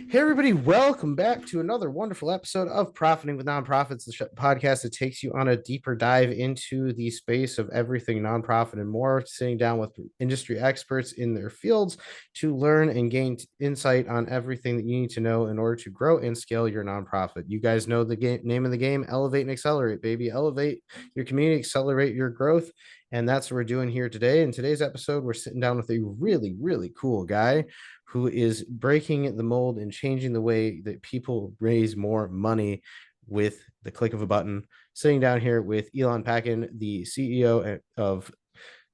Hey, everybody, welcome back to another wonderful episode of Profiting with Nonprofits, the podcast that takes you on a deeper dive into the space of everything nonprofit and more, sitting down with industry experts in their fields to learn and gain insight on everything that you need to know in order to grow and scale your nonprofit. You guys know the name of the game: elevate and accelerate, baby. Elevate your community, accelerate your growth. And that's what we're doing here today. In today's episode, we're sitting down with a really, really cool guy who is breaking the mold and changing the way that people raise more money with the click of a button. Sitting down here with Elon Packin, the CEO of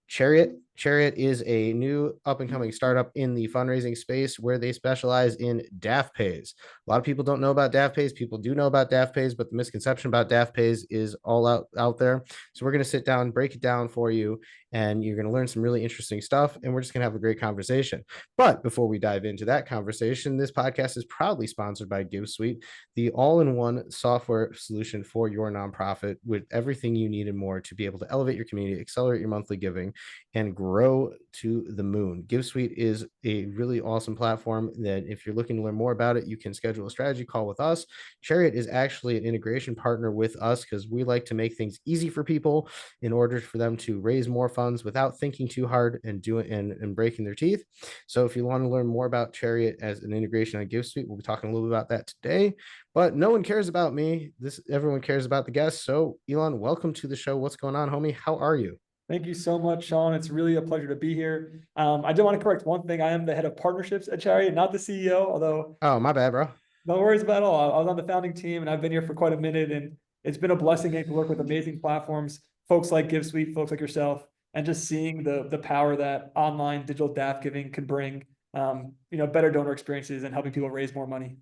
Chariot. Chariot is a new up and coming startup in the fundraising space where they specialize in DAF pays. A lot of people don't know about DAF pays. People do know about DAF pays, but the misconception about DAF pays is all out there. So we're going to sit down, break it down for you, and you're going to learn some really interesting stuff. And we're just going to have a great conversation. But before we dive into that conversation, this podcast is proudly sponsored by GiveSuite, the all-in-one software solution for your nonprofit with everything you need and more to be able to elevate your community, accelerate your monthly giving, and grow to the moon. GiveSuite is a really awesome platform that if you're looking to learn more about it, you can schedule a strategy call with us. Chariot is actually an integration partner with us because we like to make things easy for people in order for them to raise more funds without thinking too hard and breaking their teeth. So if you want to learn more about Chariot as an integration on GiveSuite, we'll be talking a little bit about that today. But no one cares about me. Everyone cares about the guests. So Elon, welcome to the show. What's going on, homie? How are you? Thank you so much, Sean. It's really a pleasure to be here. I do want to correct one thing. I am the head of partnerships at Chariot, not the CEO, although Oh, my bad, bro. no worries about it all. I was on the founding team and I've been here for quite a minute, and it's been a blessing getting to work with amazing platforms, folks like GiveSuite, folks like yourself, and just seeing the power that online digital DAF giving can bring, better donor experiences and helping people raise more money.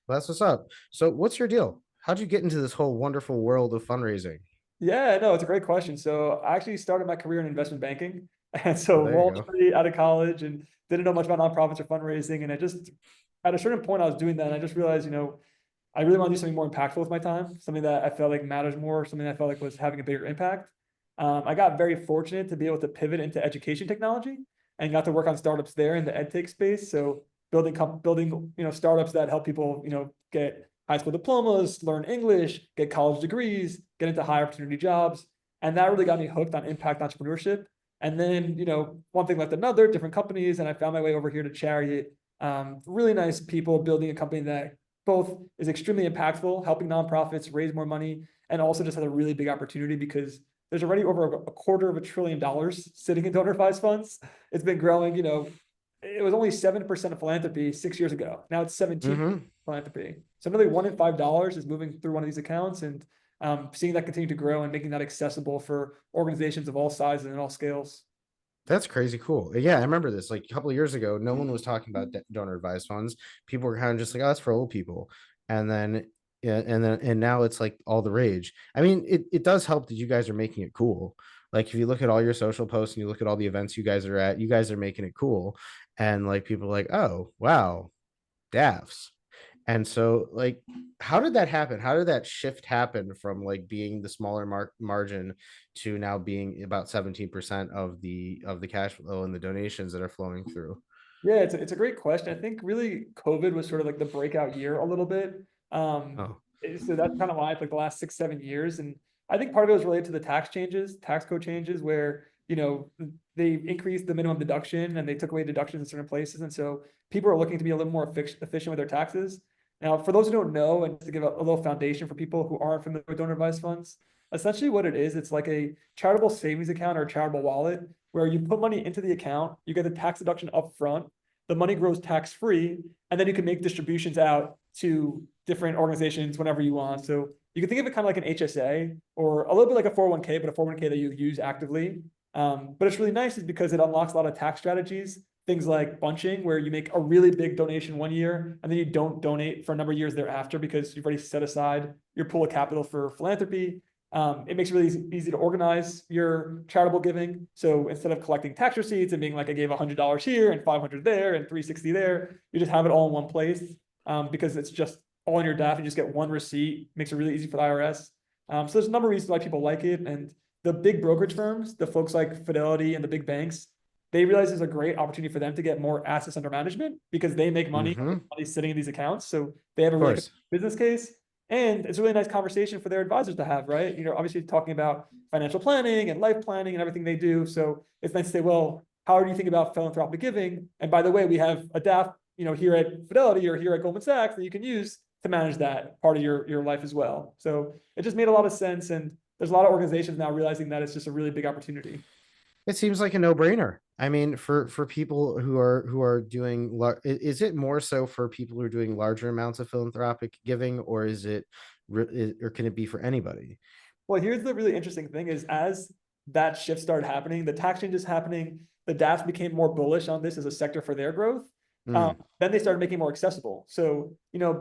Well, that's what's up. So what's your deal? How'd you get into this whole wonderful world of fundraising? Yeah, no, it's a great question. So I actually started my career in investment banking. And Well, so there you Wall go. Street out of college and didn't know much about nonprofits or fundraising. And I just, at a certain point, I was doing that. And I just realized, I really want to do something more impactful with my time, something that I felt like matters more, something that I felt like was having a bigger impact. I got very fortunate to be able to pivot into education technology and got to work on startups there in the ed tech space. So building, startups that help people, get high school diplomas, learn English, get college degrees, get into high opportunity jobs. And that really got me hooked on impact entrepreneurship. And then, one thing left another, different companies, and I found my way over here to Chariot. Really nice people building a company that both is extremely impactful, helping nonprofits raise more money, and also just has a really big opportunity because there's already over $250 billion sitting in donor advised funds. It's been growing, it was only 7% of philanthropy 6 years ago. Now it's 17 Mm-hmm. philanthropy. So nearly one in $5 is moving through one of these accounts, and seeing that continue to grow and making that accessible for organizations of all sizes and all scales. That's crazy cool. Yeah, I remember this. Like a couple of years ago, no one was talking about donor advised funds. People were kind of just like, "Oh, that's for old people," and then, yeah, and now it's like all the rage. I mean, it does help that you guys are making it cool. Like if you look at all your social posts and you look at all the events you guys are at, you guys are making it cool, and like people are like, "Oh, wow, DAFs." And so, like, how did that happen? How did that shift happen from like being the smaller margin to now being about 17% of the cash flow and the donations that are flowing through? Yeah, it's a great question. I think really COVID was sort of like the breakout year a little bit. Oh, So that's kind of why it's like the last 6, 7 years. And I think part of it was related to the tax code changes where, they increased the minimum deduction and they took away deductions in certain places. And so people are looking to be a little more efficient with their taxes. Now, for those who don't know, and to give a little foundation for people who aren't familiar with donor advised funds, essentially what it is, it's like a charitable savings account or a charitable wallet where you put money into the account, you get the tax deduction up front, the money grows tax free, and then you can make distributions out to different organizations whenever you want. So you can think of it kind of like an HSA or a little bit like a 401k, but a 401k that you use actively. But it's really nice is because it unlocks a lot of tax strategies, things like bunching, where you make a really big donation one year and then you don't donate for a number of years thereafter because you've already set aside your pool of capital for philanthropy. It makes it really easy to organize your charitable giving. So instead of collecting tax receipts and being like, I gave $100 here and 500 there and 360 there, you just have it all in one place because it's just all in your DAF. You just get one receipt, makes it really easy for the IRS. So there's a number of reasons why people like it. And the big brokerage firms, the folks like Fidelity and the big banks, they realize there's a great opportunity for them to get more assets under management because they make money, Mm-hmm. money sitting in these accounts. So they have a Of really good course. business case. And it's a really nice conversation for their advisors to have, right? Obviously talking about financial planning and life planning and everything they do. So it's nice to say, well, how do you think about philanthropic giving? And by the way, we have a DAF, here at Fidelity or here at Goldman Sachs that you can use to manage that part of your life as well. So it just made a lot of sense. And there's a lot of organizations now realizing that it's just a really big opportunity. It seems like a no-brainer. I mean, for people who are doing, is it more so for people who are doing larger amounts of philanthropic giving, or is it, or can it be for anybody? Well, here's the really interesting thing is as that shift started happening, the tax changes happening, the DAFs became more bullish on this as a sector for their growth. Mm, Then they started making more accessible. So,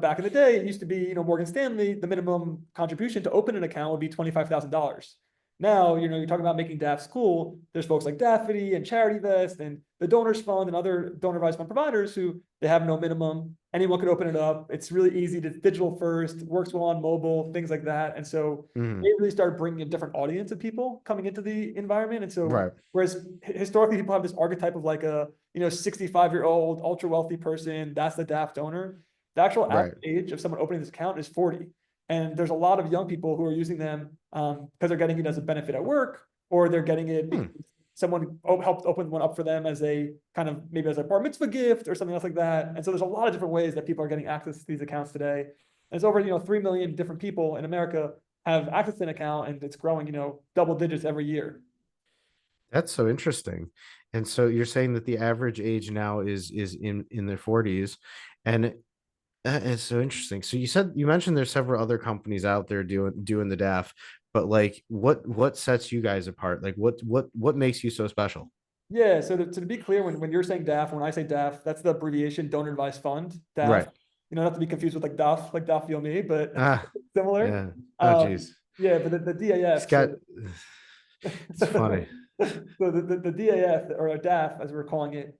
back in the day, it used to be, Morgan Stanley, the minimum contribution to open an account would be $25,000. Now, you're talking about making DAFs cool. There's folks like Daffy and Charity Vest and the Donors Fund and other donor advised fund providers who they have no minimum. Anyone could open it up. It's really easy to digital first, works well on mobile, things like that. And so mm, they really started bringing a different audience of people coming into the environment. And so, right, whereas historically people have this archetype of like a, 65-year-old ultra wealthy person, that's the DAF donor. The actual right. average age of someone opening this account is 40. And there's a lot of young people who are using them because they're getting it as a benefit at work, or they're getting it because Hmm. someone helped open one up for them as a kind of maybe as a bar mitzvah gift or something else like that. And so there's a lot of different ways that people are getting access to these accounts today. And it's over, 3 million different people in America have access to an account, and it's growing, double digits every year. That's so interesting. And so you're saying that the average age now is in their 40s, and that is so interesting. So you mentioned there's several other companies out there doing the DAF, but like what sets you guys apart? Like what makes you so special? Yeah, so to be clear, when you're saying DAF, when I say DAF, that's the abbreviation Donor Advised Fund, DAF. Right. Not to be confused with like DAF, like DAF Feel Me, but Ah, similar. yeah. Oh geez. Yeah, but the He's DAF, got so it's funny. so the DAF or a DAF as we're calling it,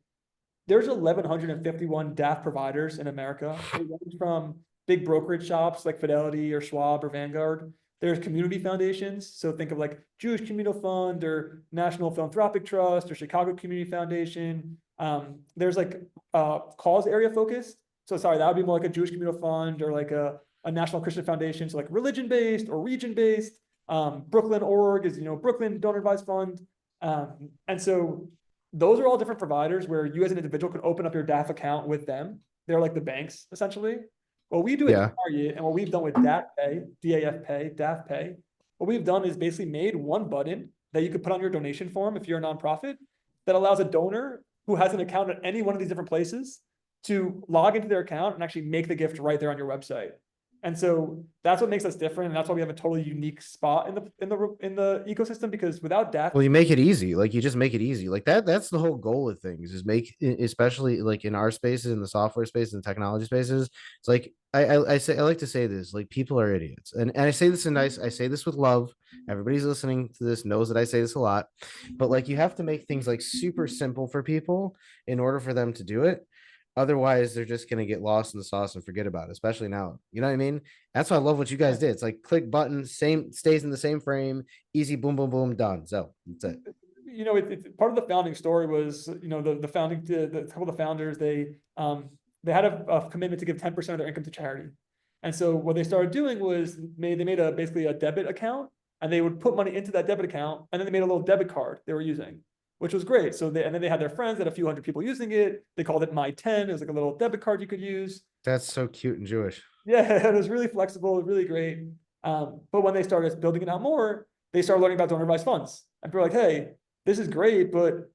there's 1,151 DAF providers in America. They range from big brokerage shops like Fidelity or Schwab or Vanguard. There's community foundations. So think of like Jewish Communal Fund or National Philanthropic Trust or Chicago Community Foundation. There's like cause area focused. So sorry, that would be more like a Jewish Communal Fund or like a National Christian Foundation. So like religion-based or region-based. Brooklyn Org is, Brooklyn Donor Advised Fund. And so those are all different providers where you as an individual can open up your DAF account with them. They're like the banks, essentially. What we do at Yeah. Target and what we've done with DAF Pay, DAF Pay, DAF Pay, what we've done is basically made one button that you could put on your donation form if you're a nonprofit that allows a donor who has an account at any one of these different places to log into their account and actually make the gift right there on your website. And so that's what makes us different, and that's why we have a totally unique spot in the ecosystem. Because without DAF, Well, you make it easy. Like you just make it easy. Like that's the whole goal of things is especially like in our spaces, in the software space and technology spaces. It's like I like to say this, like people are idiots. And I say this I say this with love. Everybody's listening to this knows that I say this a lot, but like you have to make things like super simple for people in order for them to do it. Otherwise, they're just gonna get lost in the sauce and forget about it, especially now. You know what I mean? That's why I love what you guys did. It's like click button, same stays in the same frame, easy, boom, boom, boom, done. So that's it. it's part of the founding story was, the founding, the couple of the founders, they had a commitment to give 10% of their income to charity. And so what they started doing was they made basically a debit account, and they would put money into that debit account, and then they made a little debit card they were using, which was great. So and then they had their friends, that a few hundred people using it. They called it My 10. It was like a little debit card you could use. That's so cute and Jewish. Yeah, it was really flexible, really great. But when they started building it out more, they started learning about donor advised funds. And people were like, hey, this is great, but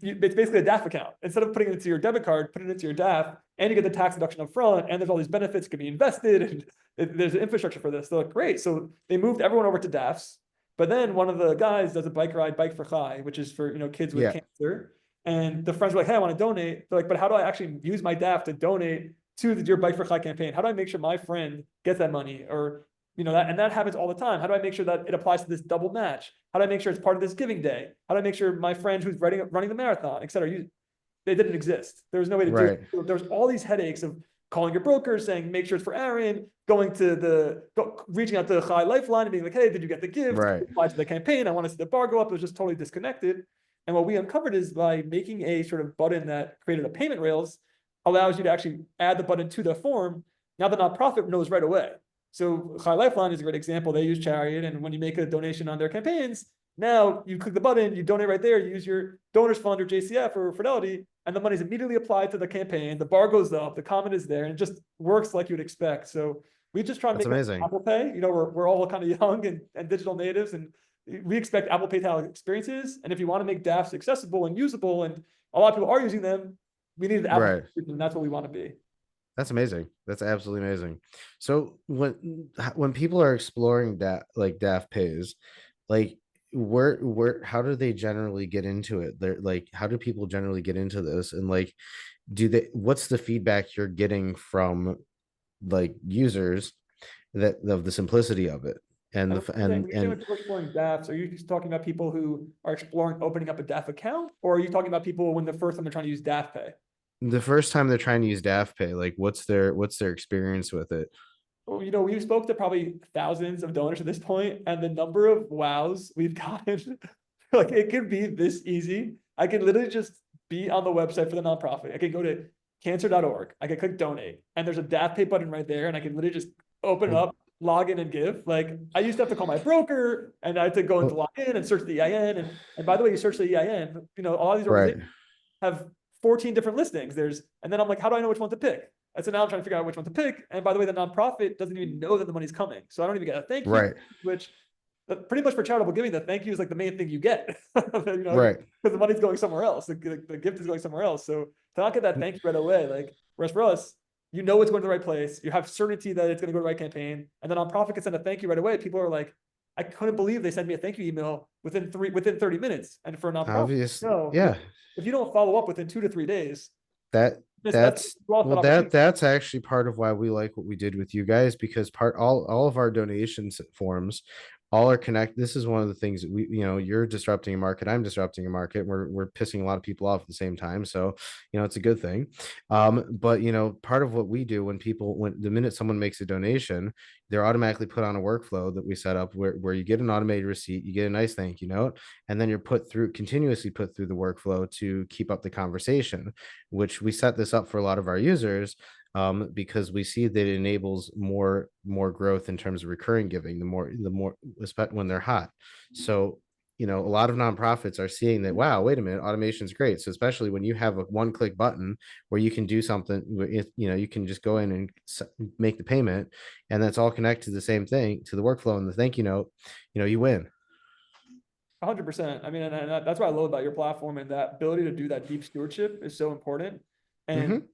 it's basically a DAF account. Instead of putting it into your debit card, put it into your DAF, and you get the tax deduction up front, and there's all these benefits can be invested, and there's an infrastructure for this. They're like, great. So they moved everyone over to DAFs. But then one of the guys does a bike ride, Bike for Chai, which is for kids with cancer. And the friends were like, hey, I want to donate. They're like, but how do I actually use my DAF to donate to your Bike for Chai campaign? How do I make sure my friend gets that money? Or that happens all the time. How do I make sure that it applies to this double match? How do I make sure it's part of this giving day? How do I make sure my friend who's running the marathon, et cetera, they didn't exist. There was no way to do it. So there's all these headaches of calling your broker, saying, make sure it's for Aaron, reaching out to the Chai Lifeline and being like, hey, did you get the gift? Right. Apply to the campaign. I want to see the bar go up. It was just totally disconnected. And what we uncovered is by making a sort of button that created a payment rails allows you to actually add the button to the form. Now the nonprofit knows right away. So High Lifeline is a great example. They use Chariot, and when you make a donation on their campaigns, now you click the button, you donate right there, you use your donors fund or JCF or Fidelity, and the money's immediately applied to the campaign. The bar goes up, the comment is there, and it just works like you'd expect. So we just try to That's make it amazing. Apple Pay. We're all kind of young and digital natives, and we expect Apple Pay to have experiences. And if you want to make DAFs accessible and usable, and a lot of people are using them, we need an Apple Right. Pay, and that's what we want to be. That's amazing. That's absolutely amazing. So when people are exploring that like DAF pays, like where how do they generally get into it? They're like, how do people generally get into this? And like, do they what's the feedback you're getting from like users that of the simplicity of it and And the when you're saying when people are exploring DAFs, are you just talking about people who are exploring opening up a DAF account, or are you talking about people when the first time they're trying to use DAF Pay? the first time they're trying to use DAF pay, like what's their experience with it? Well, we spoke to probably thousands of donors at this point, and the number of wows we've gotten, like it could be this easy. I can literally just be on the website for the nonprofit. I can go to cancer.org. I can click donate, and there's a DAF Pay button right there, and I can literally just open it Well, up, log in, and give. Like I used to have to call my broker, and I had to go into well, log in and search the EIN. And by the way, you search the EIN, a lot of these right, organizations have 14 different listings. And then I'm like, how do I know which one to pick? And so now I'm trying to figure out which one to pick. And by the way, the nonprofit doesn't even know that the money's coming. So I don't even get a thank you, right, which pretty much for charitable giving, the thank you is like the main thing you get, right. because the money's going somewhere else. The gift is going somewhere else. So to not get that thank you right away, like, whereas for us, it's going to the right place. You have certainty that it's going to go to the right campaign. And the nonprofit can send a thank you right away. People are like, I couldn't believe they sent me a thank you email within 30 minutes. And for a nonprofit, Obviously, no, yeah. if you don't follow up within 2 to 3 days, that that's that's lost that well opportunity. that's actually part of why we like what we did with you guys, because all of our donations forms all are connected. This is one of the things that you're disrupting a market, I'm disrupting a market, we're pissing a lot of people off at the same time, so it's a good thing. But part of what we do when the minute someone makes a donation, they're automatically put on a workflow that we set up where you get an automated receipt, you get a nice thank you note, and then you're continuously put through the workflow to keep up the conversation, which we set this up for a lot of our users, because we see that it enables more growth in terms of recurring giving, the more especially when they're hot. So a lot of nonprofits are seeing that, wow, wait a minute, automation is great. So especially when you have a one-click button where you can do something, you can just go in and make the payment, and that's all connected to the same thing, to the workflow and the thank you note, you win. 100%. I mean, and that's what I love about your platform, and that ability to do that deep stewardship is so important. And Mm-hmm.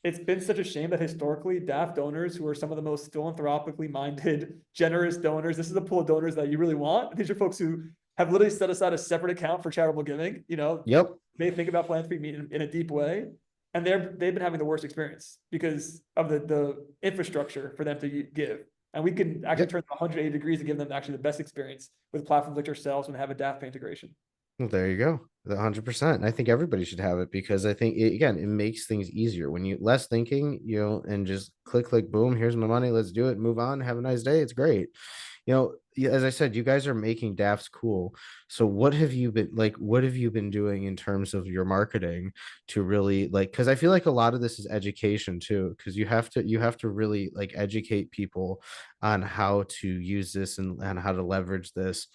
it's been such a shame that historically DAF donors, who are some of the most philanthropically minded, generous donors, this is a pool of donors that you really want. These are folks who have literally set aside a separate account for charitable giving. Yep. They think about philanthropy in a deep way, and they've been having the worst experience because of the infrastructure for them to give. And we can actually Yep. turn 180 degrees and give them actually the best experience with platforms like yourselves when they have a DAF Pay integration. Well, there you go. 100%. I think everybody should have it, because I think again, it makes things easier when you less thinking, and just click, boom, here's my money. Let's do it. Move on. Have a nice day. It's great. As I said, you guys are making DAFs cool. So what have you been doing in terms of your marketing to really because I feel like a lot of this is education too, because you have to really educate people on how to use this and how to leverage this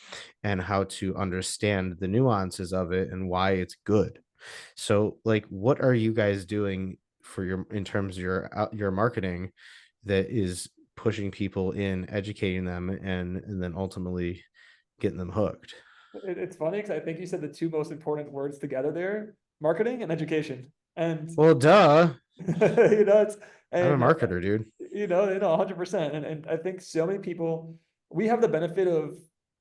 and how to understand the nuances of it and why it's good. So what are you guys doing in terms of your marketing that is pushing people in, educating them, and then ultimately getting them hooked? It's funny because I think you said the two most important words together there: marketing and education. And Well, duh. it's I'm a and marketer, dude. 100%. And I think so many people, we have the benefit of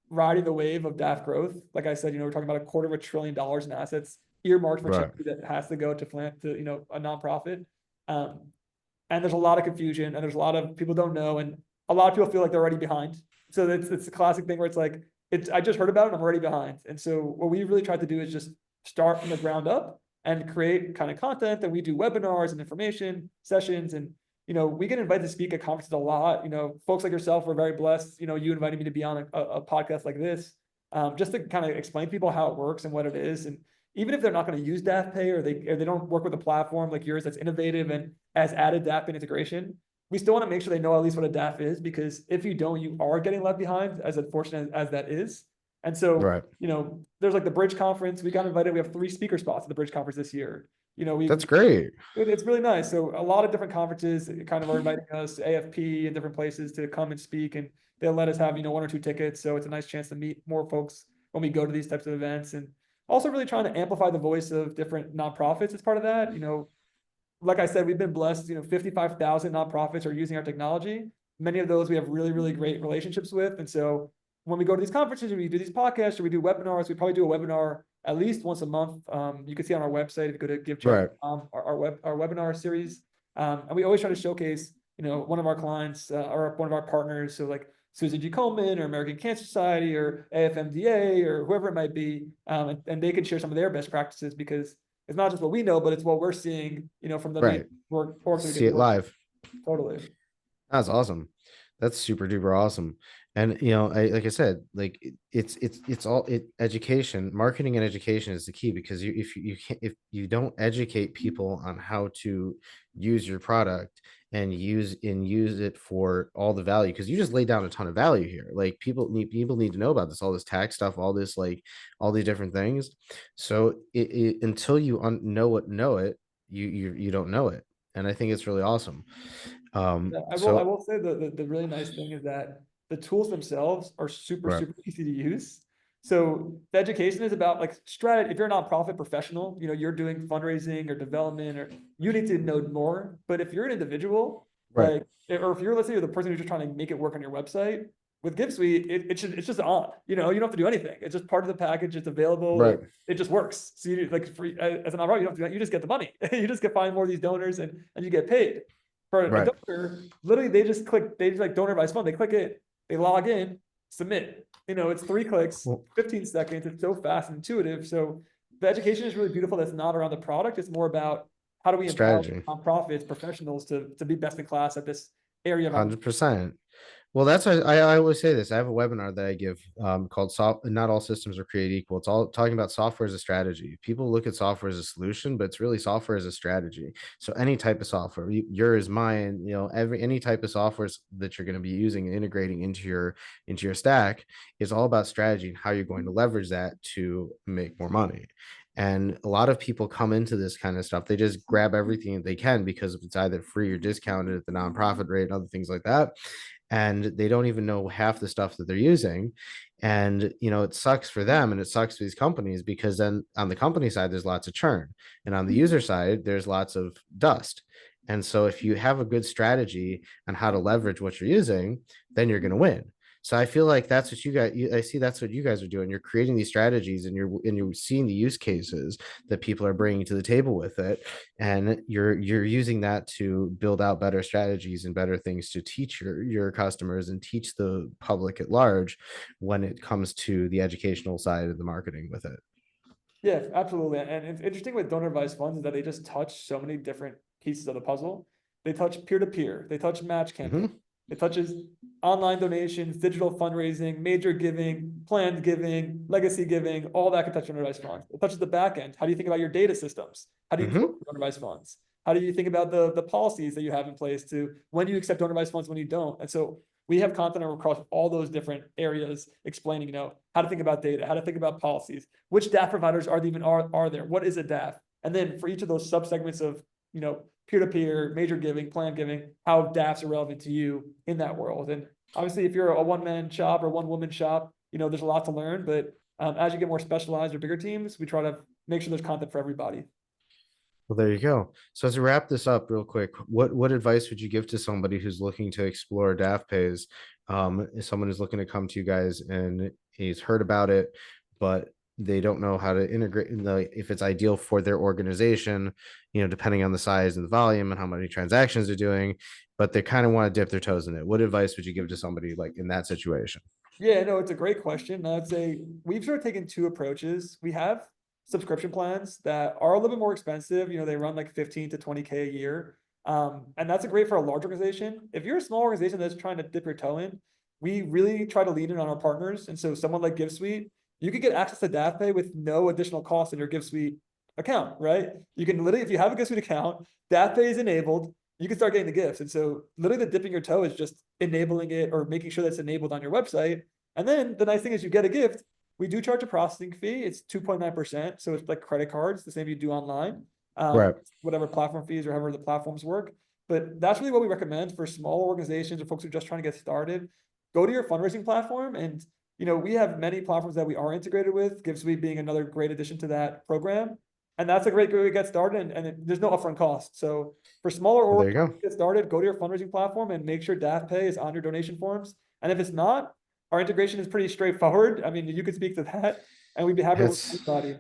riding the wave of DAF growth. Like I said, we're talking about $250 billion in assets earmarked for Right. charity that has to go to a nonprofit. Um, and there's a lot of confusion, and there's a lot of people don't know, and a lot of people feel like they're already behind. So it's a classic thing where it's like, I just heard about it and I'm already behind. And so what we really tried to do is just start from the ground up and create kind of content. And we do webinars and information sessions, and we get invited to speak at conferences a lot. Folks like yourself were very blessed. You invited me to be on a podcast like this. just to kind of explain to people how it works and what it is. And even if they're not going to use DAF Pay, or they don't work with a platform like yours that's innovative and has added DAF Pay integration, we still want to make sure they know at least what a DAF is, because if you don't, you are getting left behind, as unfortunate as that is. And so, Right. there's like the Bridge Conference. We got invited. We have 3 speaker spots at the Bridge Conference this year. That's great. It's really nice. So a lot of different conferences kind of are inviting us, AFP and different places, to come and speak, and they'll let us have, 1 or 2 tickets. So it's a nice chance to meet more folks when we go to these types of events, and also really trying to amplify the voice of different nonprofits as part of that. Like I said, we've been blessed, 55,000 nonprofits are using our technology. Many of those we have really, really great relationships with. And so when we go to these conferences, or we do these podcasts, or we do webinars, we probably do a webinar at least once a month. You can see on our website if you go to GiveCheck, Right. our webinar series. And we always try to showcase, one of our clients, or one of our partners. So like Susan G. Komen, or American Cancer Society, or AFMDA, or whoever it might be. And they can share some of their best practices, because it's not just what we know, but it's what we're seeing, from the Right. work See it live. Totally. That's awesome. That's super duper awesome. And like I said, like it's all education, marketing and education is the key, because if you don't educate people on how to use your product and use it for all the value, because you just laid down a ton of value here. Like people need to know about this, all this tax stuff, all this, like all these different things. So until you know it, you don't know it. And I think it's really awesome. Yeah, I So will say the really nice thing is that the tools themselves are super, right. super easy to use. So the education is about like strategy. If you're a nonprofit professional, you're doing fundraising or development, or you need to know more. But if you're an individual, Right. or if you're, let's say, you're the person who's just trying to make it work on your website, with GiveSuite, it's just on. You don't have to do anything. It's just part of the package. It's available. Right. It just works. So you like free as a nonprofit, you don't have to do that. You just get the money. You just get find more of these donors, and you get paid. For a Right. donor, literally they just like donor advice fund. They click it, they log in, submit. It's 3 clicks, Well, 15 seconds. It's so fast and intuitive. So the education is really beautiful. That's not around the product. It's more about how do we empower strategy. nonprofits, professionals to be best in class at this area of our. 100%. Well, that's why I always say this. I have a webinar that I give called Not All Systems Are Created Equal. It's all talking about software as a strategy. People look at software as a solution, but it's really software as a strategy. So any type of software, yours, mine, any type of software that you're going to be using and integrating into your stack is all about strategy and how you're going to leverage that to make more money. And a lot of people come into this kind of stuff, they just grab everything they can because it's either free or discounted at the nonprofit rate and other things like that, and they don't even know half the stuff that they're using. And it sucks for them and it sucks for these companies, because then on the company side there's lots of churn, and on the user side there's lots of dust. And so if you have a good strategy on how to leverage what you're using, then you're going to win. So I feel like that's what I see that's what you guys are doing. You're creating these strategies, and you're seeing the use cases that people are bringing to the table with it, and you're using that to build out better strategies and better things to teach your customers and teach the public at large when it comes to the educational side of the marketing with it. Yeah, absolutely. And it's interesting with donor advised funds is that they just touch so many different pieces of the puzzle. They touch peer-to-peer, they touch match campaign, it touches online donations, digital fundraising, major giving, planned giving, legacy giving, all that can touch donor advised funds. It touches the back end. How do you think about your data systems? How do you work with donor advised funds? How do you think about the policies that you have in place to when you accept donor advised funds, when you don't? And so we have content across all those different areas explaining, how to think about data, how to think about policies, which DAF providers are there, what is a DAF? And then for each of those subsegments of, peer-to-peer, major giving, planned giving, how DAFs are relevant to you in that world. And obviously, if you're a one-man shop or one-woman shop, there's a lot to learn. But as you get more specialized or bigger teams, we try to make sure there's content for everybody. Well, there you go. So to wrap this up real quick, what advice would you give to somebody who's looking to explore DAF pays? If someone is looking to come to you guys and he's heard about it, but they don't know how to integrate if it's ideal for their organization, depending on the size and the volume and how many transactions they're doing, but they kind of want to dip their toes in it. What advice would you give to somebody like in that situation? Yeah, no, it's a great question. I'd say we've sort of taken 2 approaches. We have subscription plans that are a little bit more expensive. They run like 15 to 20K a year. And that's great for a large organization. If you're a small organization that's trying to dip your toe in, we really try to lean in on our partners. And so someone like GiveSuite, you can get access to DAF with no additional cost in your GiveSuite account, right? You can literally, if you have a GiveSuite account, DAF is enabled, you can start getting the gifts. And so literally the dipping your toe is just enabling it or making sure that's enabled on your website. And then the nice thing is you get a gift. We do charge a processing fee. It's 2.9%. So it's like credit cards, the same you do online, Right. whatever platform fees or however the platforms work. But that's really what we recommend for small organizations or folks who are just trying to get started. Go to your fundraising platform, and we have many platforms that we are integrated with, GiveSuite being another great addition to that program. And that's a great way to get started, and there's no upfront cost. So for smaller Well, there orgs you go. to get started, go to your fundraising platform and make sure DAF Pay is on your donation forms. And if it's not, our integration is pretty straightforward. I mean, you could speak to that, and we'd be happy to work with It's anybody.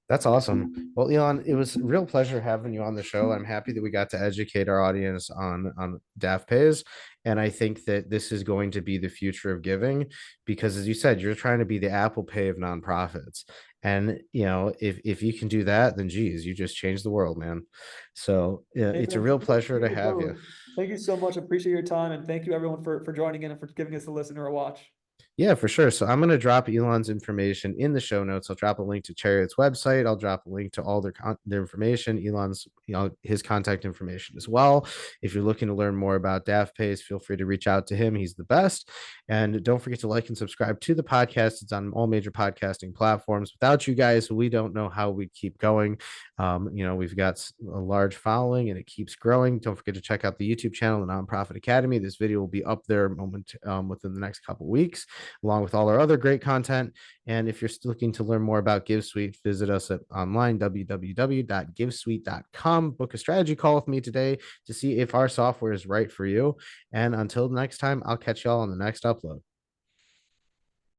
That's awesome. Well, Elon, it was a real pleasure having you on the show. I'm happy that we got to educate our audience on DAF Pays. And I think that this is going to be the future of giving because, as you said, you're trying to be the Apple Pay of nonprofits. And, if you can do that, then geez, you just changed the world, man. So it's a Amen. real pleasure You to as have you. well. Thank you so much. Appreciate your time, and thank you everyone for joining in and for giving us a listen or a watch. Yeah, for sure. So I'm going to drop Elon's information in the show notes. I'll drop a link to Chariot's website. I'll drop a link to all their information, Elon's, his contact information as well. If you're looking to learn more about Daft Pays, feel free to reach out to him. He's the best. And don't forget to like and subscribe to the podcast. It's on all major podcasting platforms. Without you guys, we don't know how we'd keep going. We've got a large following and it keeps growing. Don't forget to check out the YouTube channel, the Nonprofit Academy. This video will be up there within the next couple weeks, along with all our other great content. And if you're still looking to learn more about GiveSuite, visit us at online www.givesuite.com. Book a strategy call with me today to see if our software is right for you. And until next time, I'll catch y'all on the next upload.